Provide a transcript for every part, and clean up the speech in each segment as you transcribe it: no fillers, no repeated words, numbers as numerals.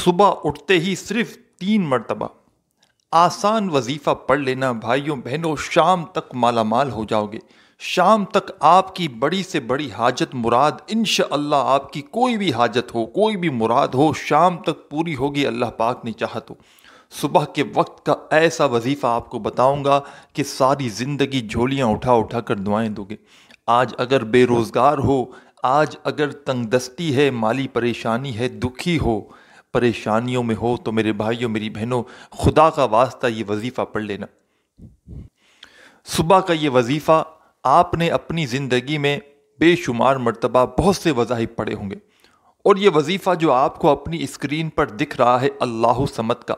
صبح اٹھتے ہی صرف 3 مرتبہ آسان وظیفہ پڑھ لینا بھائیوں بہنوں، شام تک مالا مال ہو جاؤ گے۔ شام تک آپ کی بڑی سے بڑی حاجت مراد انشاءاللہ، آپ کی کوئی بھی حاجت ہو، کوئی بھی مراد ہو، شام تک پوری ہوگی اللہ پاک نے چاہا تو۔ صبح کے وقت کا ایسا وظیفہ آپ کو بتاؤں گا کہ ساری زندگی جھولیاں اٹھا اٹھا کر دعائیں دو گے۔ آج اگر بے روزگار ہو، آج اگر تنگ دستی ہے، مالی پریشانی ہے، دکھی ہو، پریشانیوں میں ہو، تو میرے بھائیوں میری بہنوں، خدا کا واسطہ یہ وظیفہ پڑھ لینا۔ صبح کا یہ وظیفہ آپ نے اپنی زندگی میں بے شمار مرتبہ بہت سے وظائف پڑھے ہوں گے، اور یہ وظیفہ جو آپ کو اپنی اسکرین پر دکھ رہا ہے اللہ صمد کا،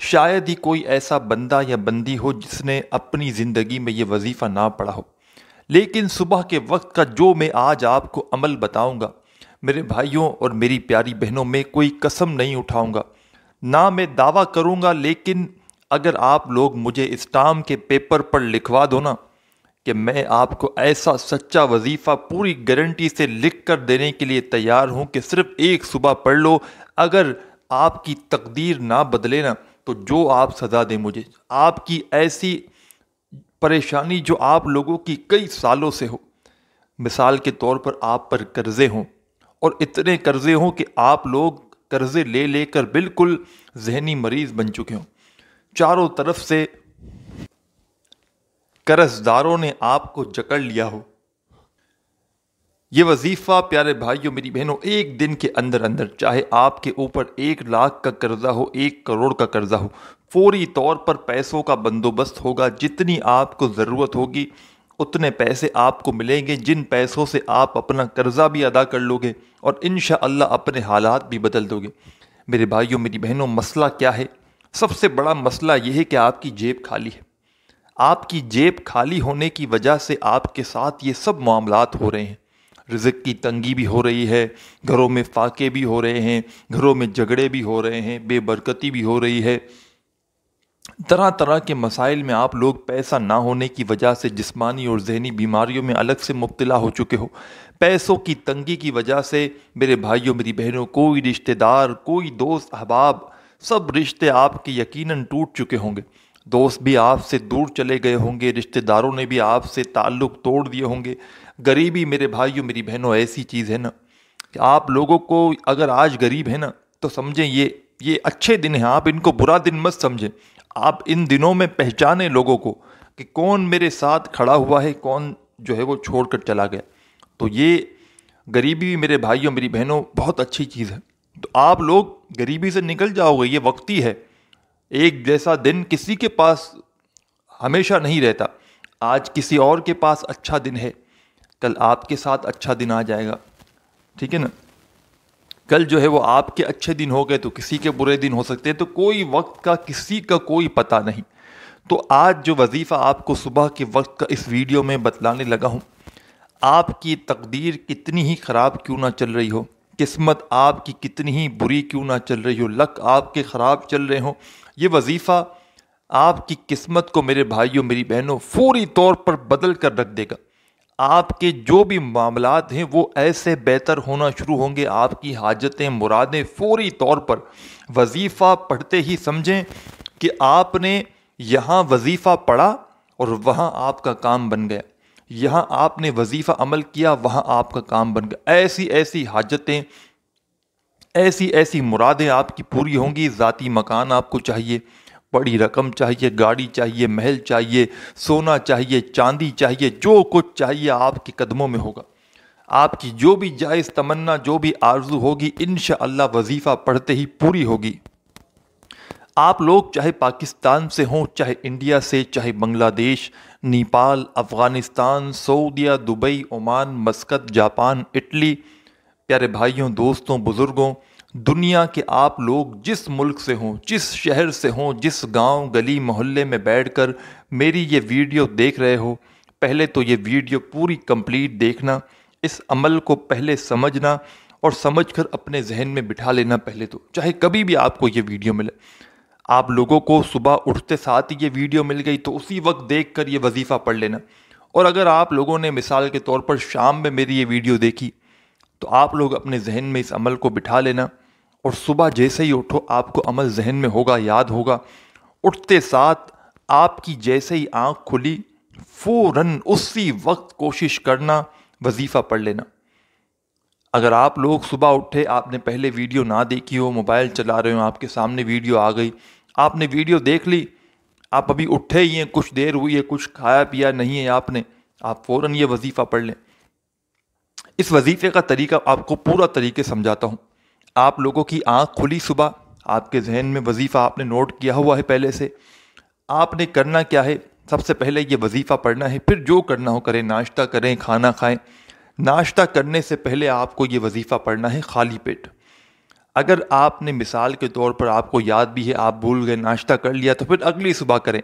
شاید ہی کوئی ایسا بندہ یا بندی ہو جس نے اپنی زندگی میں یہ وظیفہ نہ پڑھا ہو۔ لیکن صبح کے وقت کا جو میں آج آپ کو عمل بتاؤں گا میرے بھائیوں اور میری پیاری بہنوں، میں کوئی قسم نہیں اٹھاؤں گا، نہ میں دعویٰ کروں گا، لیکن اگر آپ لوگ مجھے اسٹامپ کے پیپر پر لکھوا دو نا کہ میں آپ کو ایسا سچا وظیفہ پوری گارنٹی سے لکھ کر دینے کے لیے تیار ہوں کہ صرف ایک صبح پڑھ لو، اگر آپ کی تقدیر نہ بدلے نا تو جو آپ سزا دیں مجھے، آپ کی ایسی پریشانی جو آپ لوگوں کی کئی سالوں سے ہو، مثال کے طور پر آپ پر قرضے ہوں، اور اتنے قرضے ہوں کہ آپ لوگ قرضے لے لے کر بالکل ذہنی مریض بن چکے ہوں، چاروں طرف سے قرض داروں نے آپ کو جکڑ لیا ہو۔ یہ وظیفہ پیارے بھائیوں میری بہنوں، ایک دن کے اندر اندر، چاہے آپ کے اوپر 1 لاکھ کا قرضہ ہو، 1 کروڑ کا قرضہ ہو، فوری طور پر پیسوں کا بندوبست ہوگا، جتنی آپ کو ضرورت ہوگی اتنے پیسے آپ کو ملیں گے، جن پیسوں سے آپ اپنا قرضہ بھی ادا کر لو گے اور انشاءاللہ اپنے حالات بھی بدل دو گے۔ میرے بھائیوں میری بہنوں، مسئلہ کیا ہے؟ سب سے بڑا مسئلہ یہ ہے کہ آپ کی جیب خالی ہے۔ آپ کی جیب خالی ہونے کی وجہ سے آپ کے ساتھ یہ سب معاملات ہو رہے ہیں، رزق کی تنگی بھی ہو رہی ہے، گھروں میں فاقے بھی ہو رہے ہیں، گھروں میں جھگڑے بھی ہو رہے ہیں، بے برکتی بھی ہو رہی ہے، طرح طرح کے مسائل میں آپ لوگ پیسہ نہ ہونے کی وجہ سے جسمانی اور ذہنی بیماریوں میں الگ سے مبتلا ہو چکے ہو۔ پیسوں کی تنگی کی وجہ سے میرے بھائیوں میری بہنوں، کوئی رشتہ دار، کوئی دوست احباب، سب رشتے آپ کے یقیناً ٹوٹ چکے ہوں گے، دوست بھی آپ سے دور چلے گئے ہوں گے، رشتہ داروں نے بھی آپ سے تعلق توڑ دیے ہوں گے۔ غریبی میرے بھائیوں میری بہنوں ایسی چیز ہے نا کہ آپ لوگوں کو اگر آج غریب ہے نا تو سمجھیں یہ اچھے دن ہیں، آپ ان کو برا دن مت سمجھیں۔ آپ ان دنوں میں پہچانیں لوگوں کو کہ کون میرے ساتھ کھڑا ہوا ہے، کون جو ہے وہ چھوڑ کر چلا گیا۔ تو یہ غریبی میرے بھائیوں میری بہنوں بہت اچھی چیز ہے، تو آپ لوگ غریبی سے نکل جاؤ گے، یہ وقتی ہے۔ ایک جیسا دن کسی کے پاس ہمیشہ نہیں رہتا، آج کسی اور کے پاس اچھا دن ہے، کل آپ کے ساتھ اچھا دن آ جائے گا، ٹھیک ہے نا؟ کل جو ہے وہ آپ کے اچھے دن ہو گئے تو کسی کے برے دن ہو سکتے ہیں، تو کوئی وقت کا کسی کا کوئی پتہ نہیں۔ تو آج جو وظیفہ آپ کو صبح کے وقت کا اس ویڈیو میں بتلانے لگا ہوں، آپ کی تقدیر کتنی ہی خراب کیوں نہ چل رہی ہو، قسمت آپ کی کتنی ہی بری کیوں نہ چل رہی ہو، لک آپ کے خراب چل رہے ہوں، یہ وظیفہ آپ کی قسمت کو میرے بھائیوں میری بہنوں فوری طور پر بدل کر رکھ دے گا۔ آپ کے جو بھی معاملات ہیں وہ ایسے بہتر ہونا شروع ہوں گے، آپ کی حاجتیں مرادیں فوری طور پر وظیفہ پڑھتے ہی سمجھیں کہ آپ نے یہاں وظیفہ پڑھا اور وہاں آپ کا کام بن گیا، یہاں آپ نے وظیفہ عمل کیا وہاں آپ کا کام بن گیا، ایسی ایسی حاجتیں، ایسی ایسی مرادیں آپ کی پوری ہوں گی۔ ذاتی مکان آپ کو چاہیے، بڑی رقم چاہیے، گاڑی چاہیے، محل چاہیے، سونا چاہیے، چاندی چاہیے، جو کچھ چاہیے آپ کے قدموں میں ہوگا۔ آپ کی جو بھی جائز تمنا، جو بھی آرزو ہوگی انشاءاللہ وظیفہ پڑھتے ہی پوری ہوگی۔ آپ لوگ چاہے پاکستان سے ہوں، چاہے انڈیا سے، چاہے بنگلہ دیش، نیپال، افغانستان، سعودیہ، Dubai, Oman, Muscat, Japan, Italy, پیارے بھائیوں، دوستوں، بزرگوں، دنیا کے آپ لوگ جس ملک سے ہوں، جس شہر سے ہوں، جس گاؤں گلی محلے میں بیٹھ کر میری یہ ویڈیو دیکھ رہے ہو، پہلے تو یہ ویڈیو پوری کمپلیٹ دیکھنا، اس عمل کو پہلے سمجھنا اور سمجھ کر اپنے ذہن میں بٹھا لینا پہلے تو، چاہے کبھی بھی آپ کو یہ ویڈیو ملے۔ آپ لوگوں کو صبح اٹھتے ساتھ ہی یہ ویڈیو مل گئی تو اسی وقت دیکھ کر یہ وظیفہ پڑھ لینا، اور اگر آپ لوگوں نے مثال کے طور پر شام میں میری یہ ویڈیو دیکھی تو آپ لوگ اپنے ذہن میں اس عمل کو بٹھا لینا اور صبح جیسے ہی اٹھو آپ کو عمل ذہن میں ہوگا، یاد ہوگا۔ اٹھتے ساتھ آپ کی جیسے ہی آنکھ کھلی فوراً اسی وقت کوشش کرنا وظیفہ پڑھ لینا۔ اگر آپ لوگ صبح اٹھے، آپ نے پہلے ویڈیو نہ دیکھی ہو، موبائل چلا رہے ہو، آپ کے سامنے ویڈیو آ گئی، آپ نے ویڈیو دیکھ لی، آپ ابھی اٹھے ہی ہیں، کچھ دیر ہوئی ہے، کچھ کھایا پیا نہیں ہے آپ فوراً یہ وظیفہ پڑھ لیں۔ اس وظیفے کا طریقہ آپ کو پورا طریقے سمجھاتا ہوں۔ آپ لوگوں کی آنکھ کھلی صبح، آپ کے ذہن میں وظیفہ آپ نے نوٹ کیا ہوا ہے پہلے سے، آپ نے کرنا کیا ہے؟ سب سے پہلے یہ وظیفہ پڑھنا ہے، پھر جو کرنا ہو کریں، ناشتہ کریں، کھانا کھائیں۔ ناشتہ کرنے سے پہلے آپ کو یہ وظیفہ پڑھنا ہے خالی پیٹ۔ اگر آپ نے مثال کے طور پر آپ کو یاد بھی ہے، آپ بھول گئے، ناشتہ کر لیا، تو پھر اگلی صبح کریں۔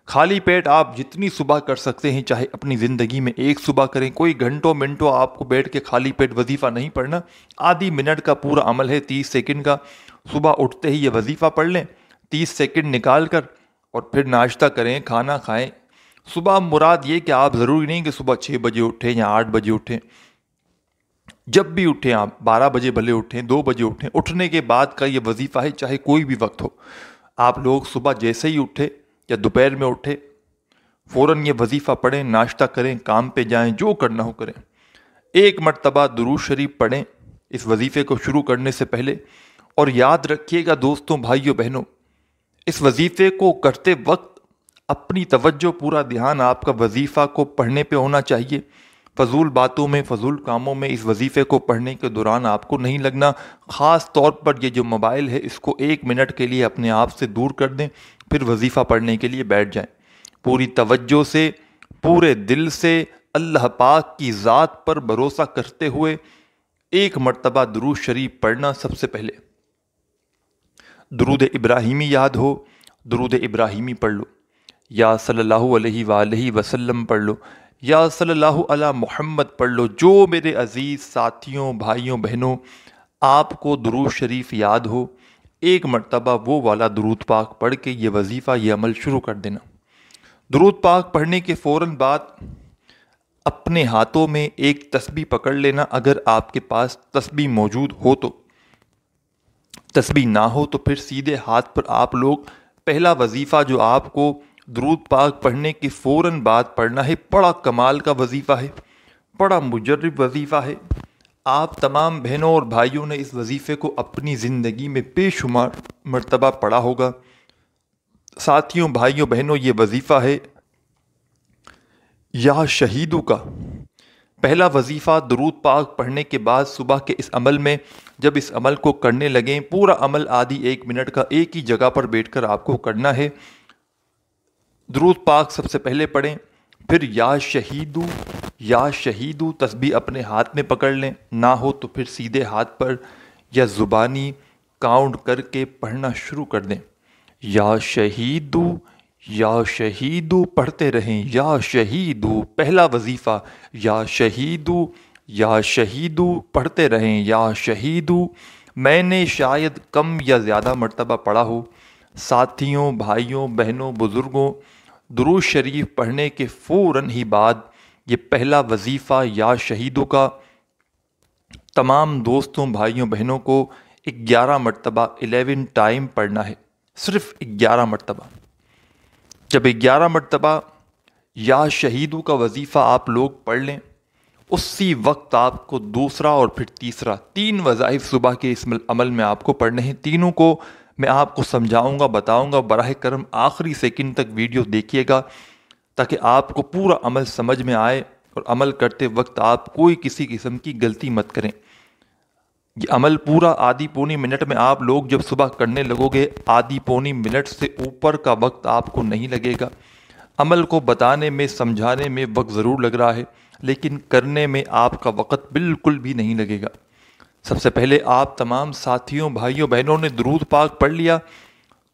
خالی پیٹ آپ جتنی صبح کر سکتے ہیں، چاہے اپنی زندگی میں ایک صبح کریں، کوئی گھنٹوں منٹوں آپ کو بیٹھ کے خالی پیٹ وظیفہ نہیں پڑھنا، آدھی منٹ کا پورا عمل ہے، 30 سیکنڈ کا۔ صبح اٹھتے ہی یہ وظیفہ پڑھ لیں 30 سیکنڈ نکال کر، اور پھر ناشتہ کریں، کھانا کھائیں۔ صبح مراد یہ کہ آپ ضروری نہیں کہ صبح 6 بجے اٹھیں یا 8 بجے اٹھیں، جب بھی اٹھیں آپ 12 بجے بھلے اٹھیں، 2 بجے اٹھیں، اٹھنے کے بعد کا یہ وظیفہ ہے، چاہے کوئی بھی وقت ہو۔ آپ لوگ صبح جیسے ہی اٹھے یا دوپہر میں اٹھے فوراً یہ وظیفہ پڑھیں، ناشتہ کریں، کام پہ جائیں، جو کرنا ہو کریں۔ ایک مرتبہ درود شریف پڑھیں اس وظیفے کو شروع کرنے سے پہلے، اور یاد رکھیے گا دوستوں، بھائیوں، بہنوں، اس وظیفے کو کرتے وقت اپنی توجہ، پورا دھیان آپ کا وظیفہ کو پڑھنے پہ ہونا چاہیے۔ فضول باتوں میں، فضول کاموں میں اس وظیفے کو پڑھنے کے دوران آپ کو نہیں لگنا۔ خاص طور پر یہ جو موبائل ہے، اس کو 1 منٹ کے لیے اپنے آپ سے دور کر دیں، پھر وظیفہ پڑھنے کے لیے بیٹھ جائیں۔ پوری توجہ سے، پورے دل سے، اللہ پاک کی ذات پر بھروسہ کرتے ہوئے ایک مرتبہ درود شریف پڑھنا سب سے پہلے۔ درود ابراہیمی یاد ہو، درود ابراہیمی پڑھ لو، یا صلی اللہ علیہ وآلہ وسلم پڑھ لو، یا صلی اللہ علی محمد پڑھ لو۔ جو میرے عزیز ساتھیوں، بھائیوں، بہنوں، آپ کو درود شریف یاد ہو، ایک مرتبہ وہ والا درود پاک پڑھ کے یہ وظیفہ، یہ عمل شروع کر دینا۔ درود پاک پڑھنے کے فوراً بعد اپنے ہاتھوں میں ایک تسبیح پکڑ لینا، اگر آپ کے پاس تسبیح موجود ہو تو۔ تسبیح نہ ہو تو پھر سیدھے ہاتھ پر آپ لوگ پہلا وظیفہ جو آپ کو درود پاک پڑھنے کے فوراً بعد پڑھنا ہے، بڑا کمال کا وظیفہ ہے، بڑا مجرب وظیفہ ہے۔ آپ تمام بہنوں اور بھائیوں نے اس وظیفے کو اپنی زندگی میں بے شمار مرتبہ پڑھا ہوگا۔ ساتھیوں، بھائیوں، بہنوں، یہ وظیفہ ہے یا شہیدوں کا۔ پہلا وظیفہ درود پاک پڑھنے کے بعد صبح کے اس عمل میں، جب اس عمل کو کرنے لگیں، پورا عمل آدھی 1 منٹ کا ایک ہی جگہ پر بیٹھ کر آپ کو کرنا ہے۔ درود پاک سب سے پہلے پڑھیں، پھر یا شہیدو تسبیح اپنے ہاتھ میں پکڑ لیں، نہ ہو تو پھر سیدھے ہاتھ پر یا زبانی کاؤنٹ کر کے پڑھنا شروع کر دیں۔ یا شہیدو پڑھتے رہیں، یا شہیدو پہلا وظیفہ، یا شہیدو پڑھتے رہیں، یا شہیدو۔ میں نے شاید کم یا زیادہ مرتبہ پڑھا ہو۔ ساتھیوں، بھائیوں، بہنوں، بزرگوں، درود شریف پڑھنے کے فوراً ہی بعد یہ پہلا وظیفہ یا شہیدوں کا تمام دوستوں، بھائیوں، بہنوں کو 11 مرتبہ 11 ٹائم پڑھنا ہے، صرف 11 مرتبہ۔ جب 11 مرتبہ یا شہیدوں کا وظیفہ آپ لوگ پڑھ لیں، اسی وقت آپ کو دوسرا اور پھر تیسرا 3 وظائف صبح کے اس عمل میں آپ کو پڑھنے ہیں۔ تینوں کو میں آپ کو سمجھاؤں گا، بتاؤں گا۔ براہ کرم آخری سیکنڈ تک ویڈیو دیکھیے گا تاکہ آپ کو پورا عمل سمجھ میں آئے، اور عمل کرتے وقت آپ کوئی کسی قسم کی غلطی مت کریں۔ یہ عمل پورا آدھی پونی منٹ میں آپ لوگ جب صبح کرنے لگو گے، آدھی پونی منٹ سے اوپر کا وقت آپ کو نہیں لگے گا۔ عمل کو بتانے میں، سمجھانے میں وقت ضرور لگ رہا ہے، لیکن کرنے میں آپ کا وقت بالکل بھی نہیں لگے گا۔ سب سے پہلے آپ تمام ساتھیوں، بھائیوں، بہنوں نے درود پاک پڑھ لیا،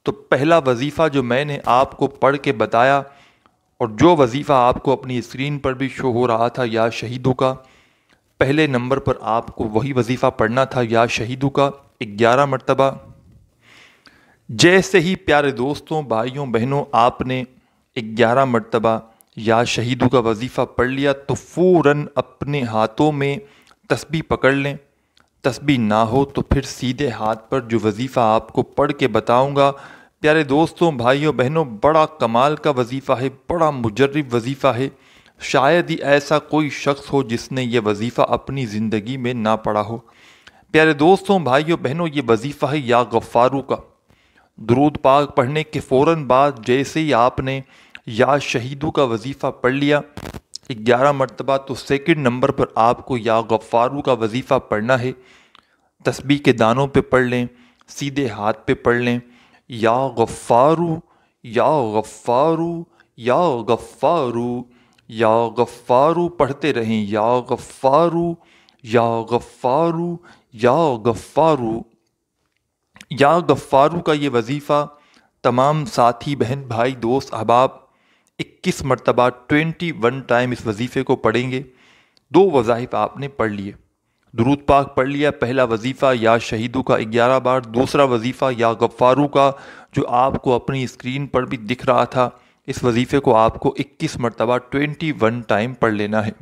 تو پہلا وظیفہ جو میں نے آپ کو پڑھ کے بتایا، اور جو وظیفہ آپ کو اپنی اسکرین پر بھی شو ہو رہا تھا، یا شہیدوں کا، پہلے نمبر پر آپ کو وہی وظیفہ پڑھنا تھا، یا شہیدوں کا 11 مرتبہ۔ جیسے ہی پیارے دوستوں، بھائیوں، بہنوں، آپ نے 11 مرتبہ یا شہیدوں کا وظیفہ پڑھ لیا، تو فوراً اپنے ہاتھوں میں تسبیح پکڑ لیں۔ تسبیح نہ ہو تو پھر سیدھے ہاتھ پر جو وظیفہ آپ کو پڑھ کے بتاؤں گا، پیارے دوستوں، بھائیوں، بہنوں، بڑا کمال کا وظیفہ ہے، بڑا مجرب وظیفہ ہے۔ شاید ہی ایسا کوئی شخص ہو جس نے یہ وظیفہ اپنی زندگی میں نہ پڑھا ہو۔ پیارے دوستوں، بھائیوں، بہنوں، یہ وظیفہ ہے یا غفارو کا۔ درود پاک پڑھنے کے فوراً بعد جیسے ہی آپ نے یا شہیدو کا وظیفہ پڑھ لیا 11 مرتبہ، تو سیکنڈ نمبر پر آپ کو یا غفارو کا وظیفہ پڑھنا ہے۔ تسبیح کے دانوں پہ پڑھ لیں، سیدھے ہاتھ پہ پڑھ لیں، یا غفارو، یا غفارو، یا غفارو، یا غفارو پڑھتے رہیں، یا غفارو، یا غفارو، یا غفارو۔ یا غفارو کا یہ وظیفہ تمام ساتھی، بہن، بھائی، دوست، احباب 21 مرتبہ 21 ٹائم اس وظیفے کو پڑھیں گے۔ 2 وظائف آپ نے پڑھ لیے، درود پاک پڑھ لیا، پہلا وظیفہ یا شہیدو کا 11 بار، دوسرا وظیفہ یا غفارو کا جو آپ کو اپنی اسکرین پر بھی دکھ رہا تھا، اس وظیفے کو آپ کو 21 مرتبہ 21 ٹائم پڑھ لینا ہے۔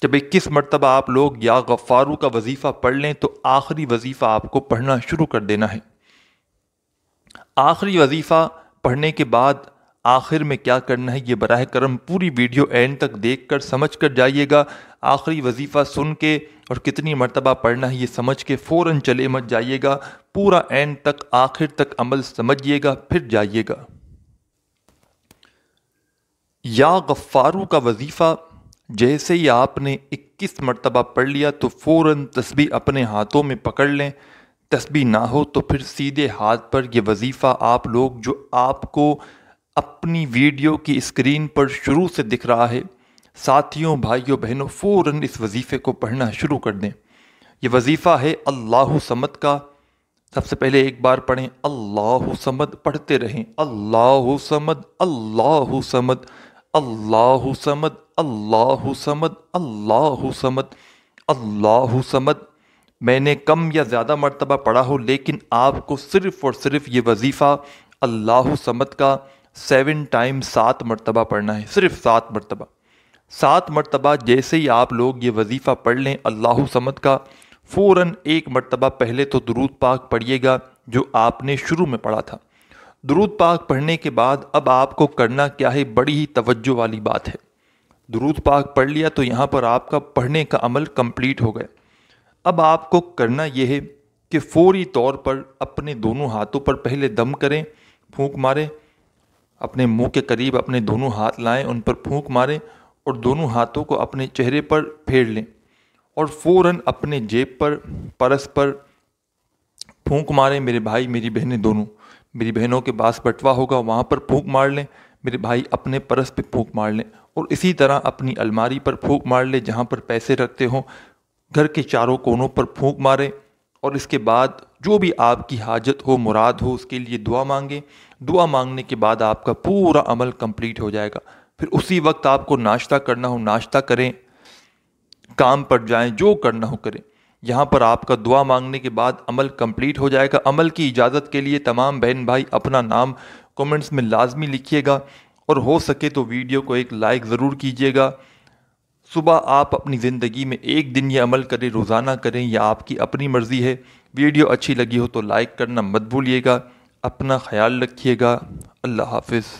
جب 21 مرتبہ آپ لوگ یا غفارو کا وظیفہ پڑھ لیں تو آخری وظیفہ آپ کو پڑھنا شروع کر دینا ہے۔ آخری وظیفہ پڑھنے کے بعد آخر میں کیا کرنا ہے، یہ براہ کرم پوری ویڈیو اینڈ تک دیکھ کر سمجھ کر جائیے گا۔ آخری وظیفہ سن کے اور کتنی مرتبہ پڑھنا ہے یہ سمجھ کے فوراً چلے مت جائیے گا، پورا اینڈ تک آخر تک عمل سمجھیے گا پھر جائیے گا۔ یا غفارو کا وظیفہ جیسے ہی آپ نے 21 مرتبہ پڑھ لیا تو فوراً تسبیح اپنے ہاتھوں میں پکڑ لیں۔ تسبیح نہ ہو تو پھر سیدھے ہاتھ پر یہ وظیفہ آپ لوگ جو آپ کو اپنی ویڈیو کی اسکرین پر شروع سے دکھ رہا ہے، ساتھیوں، بھائیوں، بہنوں، فوراً اس وظیفے کو پڑھنا شروع کر دیں۔ یہ وظیفہ ہے اللہ صمد کا۔ سب سے پہلے ایک بار پڑھیں، اللہ صمد، پڑھتے رہیں، اللہ صمد، اللہ صمد، اللہ صمد، اللہ صمد، اللہ صمد، اللہ صمد۔ میں نے کم یا زیادہ مرتبہ پڑھا ہو، لیکن آپ کو صرف اور صرف یہ وظیفہ اللہ صمد کا 7 ٹائم 7 مرتبہ پڑھنا ہے، صرف 7 مرتبہ۔ 7 مرتبہ جیسے ہی آپ لوگ یہ وظیفہ پڑھ لیں اللہ صمد کا، فوراً 1 مرتبہ پہلے تو درود پاک پڑھیے گا جو آپ نے شروع میں پڑھا تھا۔ درود پاک پڑھنے کے بعد اب آپ کو کرنا کیا ہے، بڑی ہی توجہ والی بات ہے۔ درود پاک پڑھ لیا تو یہاں پر آپ کا پڑھنے کا عمل کمپلیٹ ہو گیا۔ اب آپ کو کرنا یہ ہے کہ فوری طور پر اپنے دونوں ہاتھوں پر پہلے دم کریں، پھونک ماریں، اپنے منہ کے قریب اپنے دونوں ہاتھ لائیں، ان پر پھونک ماریں اور دونوں ہاتھوں کو اپنے چہرے پر پھیر لیں اور فوراً اپنے جیب پر، پرس پر پھونک ماریں۔ میرے بھائی، میری بہنیں دونوں، میری بہنوں کے پاس بٹوا ہوگا وہاں پر پھونک مار لیں، میرے بھائی اپنے پرس پہ پھونک مار لیں، اور اسی طرح اپنی الماری پر پھونک مار لیں جہاں پر پیسے رکھتے ہوں، گھر کے چاروں کونوں پر پھونک ماریں، اور اس کے بعد جو بھی آپ کی حاجت ہو، مراد ہو، اس کے لیے دعا مانگیں۔ دعا مانگنے کے بعد آپ کا پورا عمل کمپلیٹ ہو جائے گا۔ پھر اسی وقت آپ کو ناشتہ کرنا ہو ناشتہ کریں، کام پر جائیں، جو کرنا ہو کریں۔ یہاں پر آپ کا دعا مانگنے کے بعد عمل کمپلیٹ ہو جائے گا۔ عمل کی اجازت کے لیے تمام بہن بھائی اپنا نام کومنٹس میں لازمی لکھیے گا، اور ہو سکے تو ویڈیو کو ایک لائک ضرور کیجیے گا۔ صبح آپ اپنی زندگی میں ایک دن یہ عمل کریں، روزانہ کریں، یا آپ کی اپنی مرضی ہے۔ ویڈیو اچھی لگی ہو تو لائک کرنا مت بھولیے گا۔ اپنا خیال رکھیے گا۔ اللہ حافظ۔